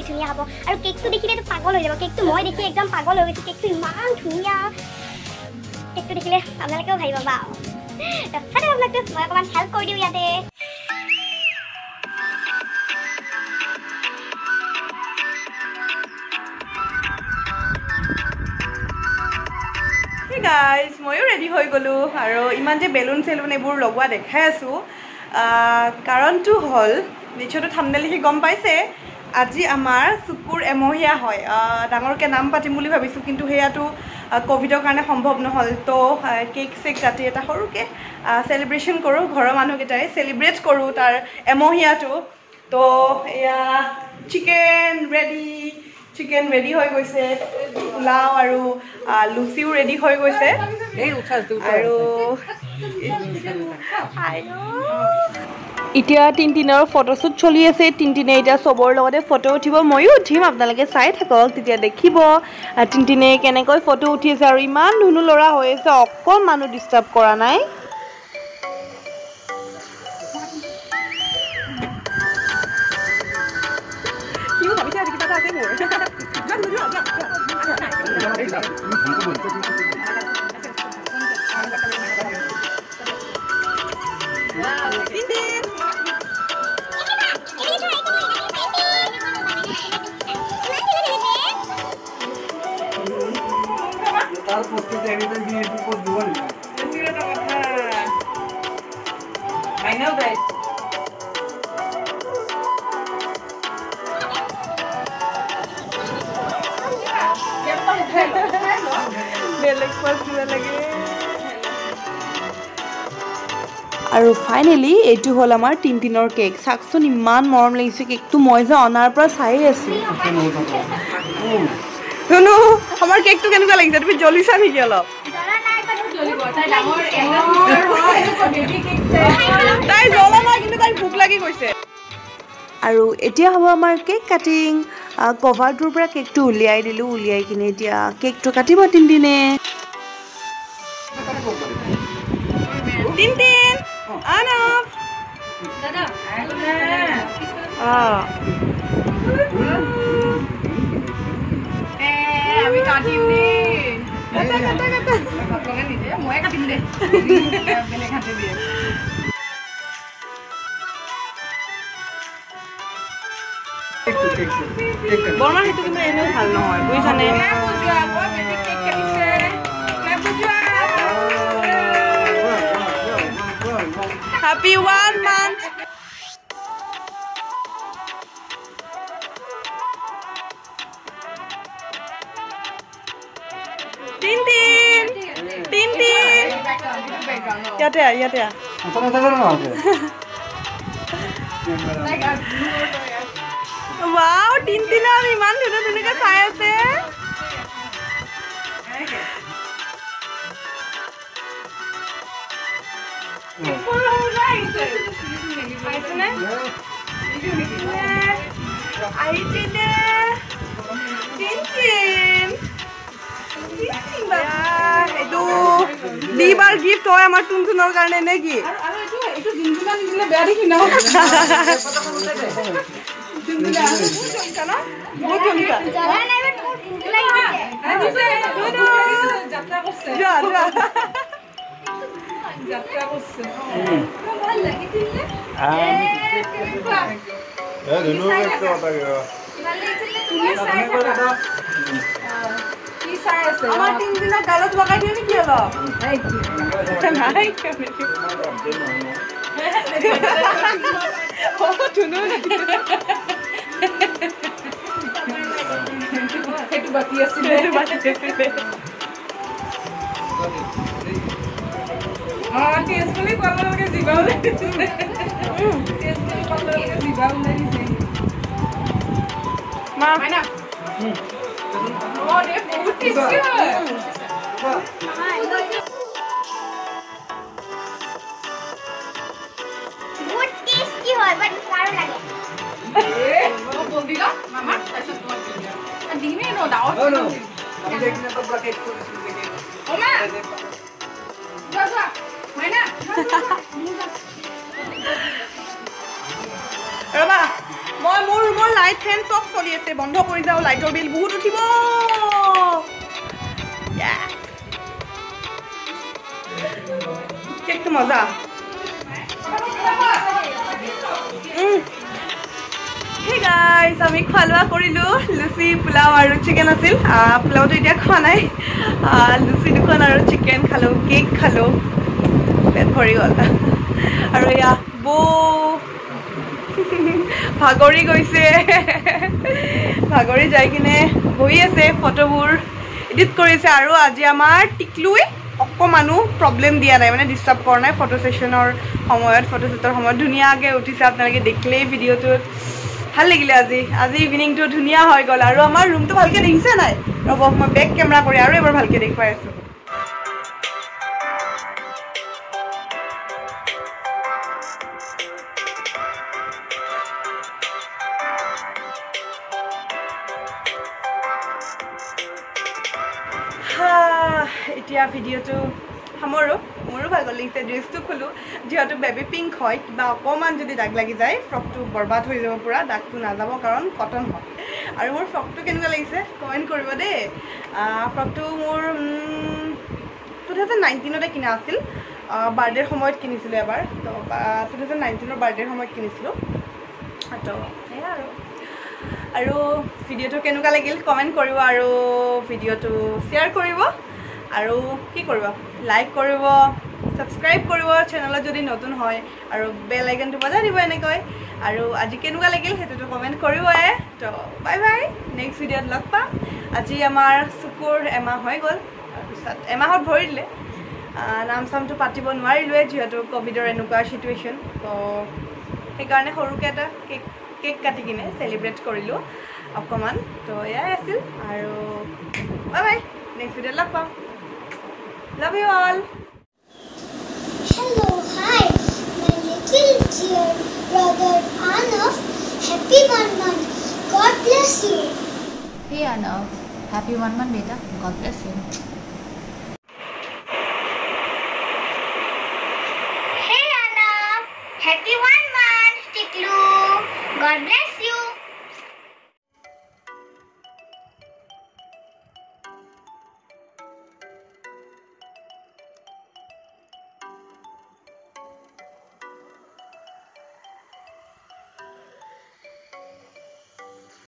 ধুনীয়া হ'ব আৰু কেকটো দেখিলেতো পাগল হৈ যাব কেকটো মই দেখি একদম পাগল হৈ গৈছো কেকটো ইমান ধুনীয়া কেকটো দেখিলে আপোনালোকেও ভাবিব বা তাতে আপোনালোকে মই অকণমান হেল্প কৰি দিওঁ ইয়াতে গাইজ ময়ো ৰেডি হৈ গ'লোঁ আৰু ইমান যে বেলুন চেলুন এইবোৰ লগোৱা দেখাই আছোঁ কাৰণটো হ'ল নিশ্চয়তো থাম্বনেইল লিখি গম পাইছে আজি আমাৰ চুকুৰ এমহীয়া হয় ডাঙৰকৈ নাম পাতিম বুলি ভাবিছোঁ কিন্তু সেয়াটো ক'ভিডৰ কাৰণে সম্ভৱ নহ'ল তো কেক চেক কাটি এটা সৰুকৈ চেলিব্ৰেশ্যন কৰোঁ ঘৰৰ মানুহকেইটাই চেলিব্ৰেট কৰোঁ তাৰ এমহীয়াটো তো এয়া চিকেন ৰেডি হৈ গৈছে পোলাও আৰু লুচিও ৰেডি হৈ গৈছে আৰু এতিয়া টিনটিনৰ ফটোশ্বুট চলি আছে টিনটিনে এতিয়া চবৰ লগতে ফটো উঠিব ময়ো উঠিম আপোনালোকে চাই থাকক তেতিয়া দেখিব টিনটিনে কেনেকৈ ফটো উঠি আছে আৰু ইমান ধুনু ল'ৰা হৈ আছে অকল মানুহ ডিষ্টাৰ্ব কৰা নাই I know that. আৰু ফাইনেলি এইটো হ'ল আমাৰ টিনটিনৰ কেক চাওকচোন ইমান মৰম লাগিছে কেকটো মই যে অনাৰ পৰা চাই আছোঁ ধুনু আমাৰ কেকটো কেনেকুৱা লাগিছে তুমি জ্বলিছা নেকি অলপ তাই জ্বলা নাই কিন্তু তাই ভোক লাগি গৈছে আৰু এতিয়া হ'ব আমাৰ কেক কাটিং কভাৰটোৰ পৰা কেকটো উলিয়াই দিলোঁ উলিয়াই কিনে এতিয়া কেকটো কাটিব টিনটিনে টিনটিন আনব দাদা আমি কাটিম নি কাটা কাটা কাটা লগে নিজে মই কাটিম দে বেলে কাটি দিয়ে বৰ্মা সেইটো কিন্তু এনেও ভাল নহয় বুজিছানে Happy 1 month. Tintin. Tintin. Yate. Wow, Tintin ami man dhune ka sai ase. দিবাৰ গিফ্ট হয় আমাৰ টুনটুনৰ কাৰণে নেকি আৰু এইটো জিনজুলা নিদিলে বেয়া দেখি না জিনজুলা না বহুত ধুনীয়া জানা নাই বাট জিনজুলা দিছে যাত্ৰা কৰিছে যা যাত্ৰা কৰিছে ভাল লাগিছিল নে ধুনু একটা কথা গয়া ভাল লাগিছিল তুমি চাই থাকা কি চাই আছে আমাৰ তিন দিনৰ গালত লগাই দিও নেকি অলপ নাই কেনে ও ধুনু সেইটো বাকি আছিল টেষ্টফুলি কলৰ লগে জিভাও লাগিছে টেষ্টফুলি কলৰ লগে জিভাও লাগিছে মা মাইনা রে বহুত টেস্টি হয় বহুত টেস্টি হয় বাট কার লাগে এ ও বল দিলা মামা তাইছো তোমার দিমে নো দাও নো আমি দেখি তো ব্র্যাকেট করে দেখি ও মা যা মাইনা রবা মই মোৰ ৰুমৰ লাইট ফেন চব চলি আছে বন্ধ কৰি যাওঁ লাইটৰ বিল বহুত উঠিব কেকটো মজা Hey guys, আমি খোৱা কৰিলো লুচি পোলাও আৰু চিকেন আছিল পোলাওটো এতিয়া খোৱা নাই লুচি দুখন আৰু চিকেন খালো কেক খালো পেট ভৰি গ'ল আৰু এয়া বৌ ভাগৰি গৈছে ভাগৰি যাই কিনে বহি আছে ফটোবোৰ এডিট কৰিছে আৰু আজি আমাৰ টিকলুই অকমানো প্ৰব্লেম দিয়া নাই মানে ডিষ্টাৰ্ব কৰা নাই ফটো সেশনৰ সময়ত ফটোশ্বুটৰ সময়ত ধুনীয়াকৈ উঠিছে আপোনালোকে দেখিলেই ভিডিঅ'টোত ভাল লাগিলে আজি ইভিনিংটো ধুনীয়া হৈ গ'ল আৰু আমাৰ ৰুমটো ভালকৈ দেখিছে নাই ৰ'ব মই বেক কেমেৰা কৰি আৰু এবাৰ ভালকৈ দেখুৱাই আছোঁ এতিয়া ভিডিঅ'টো সামৰোঁ মোৰো ভাল লাগিছে ড্ৰেছটো খোলোঁ যিহেতু বেবী পিংক হয় কিবা অকণমান যদি দাগ লাগি যায় ফ্ৰকটো বৰবাদ হৈ যাব পূৰা দাগটো নাযাব কাৰণ কটন হয় আৰু মোৰ ফ্ৰকটো কেনেকুৱা লাগিছে কমেণ্ট কৰিব দেই ফ্ৰকটো মোৰ 2019তে কিনা আছিল বাৰ্থডেৰ সময়ত কিনিছিলোঁ এবাৰ তো 2019ৰ বাৰ্থডেৰ সময়ত কিনিছিলোঁ তো সেয়া আৰু ভিডিঅ'টো কেনেকুৱা লাগিল কমেণ্ট কৰিব আৰু ভিডিঅ'টো শ্বেয়াৰ কৰিব আৰু কি কৰিব লাইক কৰিব সাবস্ক্ৰাইব কৰিব চেনেলত যদি নতুন হয় আৰু বেল আইকনটো বজাই দিব এনেকৈ আৰু আজি কেনেকুৱা লাগিল সেইটোতো কমেণ্ট কৰিবই তো বাই বাই নেক্সট ভিডিঅ'ত লগ পাম আজি আমাৰ চকুৰ এমাহ হৈ গ'ল তাৰপিছত এমাহত ভৰি দিলে নাম চামটো পাতিব নোৱাৰিলোৱে যিহেতু ক'ভিডৰ এনেকুৱা চিটুৱেশ্যন তো সেইকাৰণে সৰুকৈ এটা কেক কাটি কিনে চেলিব্ৰেট কৰিলোঁ অকণমান তো এয়াই আছিল আৰু বাই বাই নেক্সট ভিডিঅ'ত লগ পাম Love you all. Hello, hi, my little dear brother Anav. Happy 1 month. God bless you. Hey Anav, happy 1 month beta. God bless you.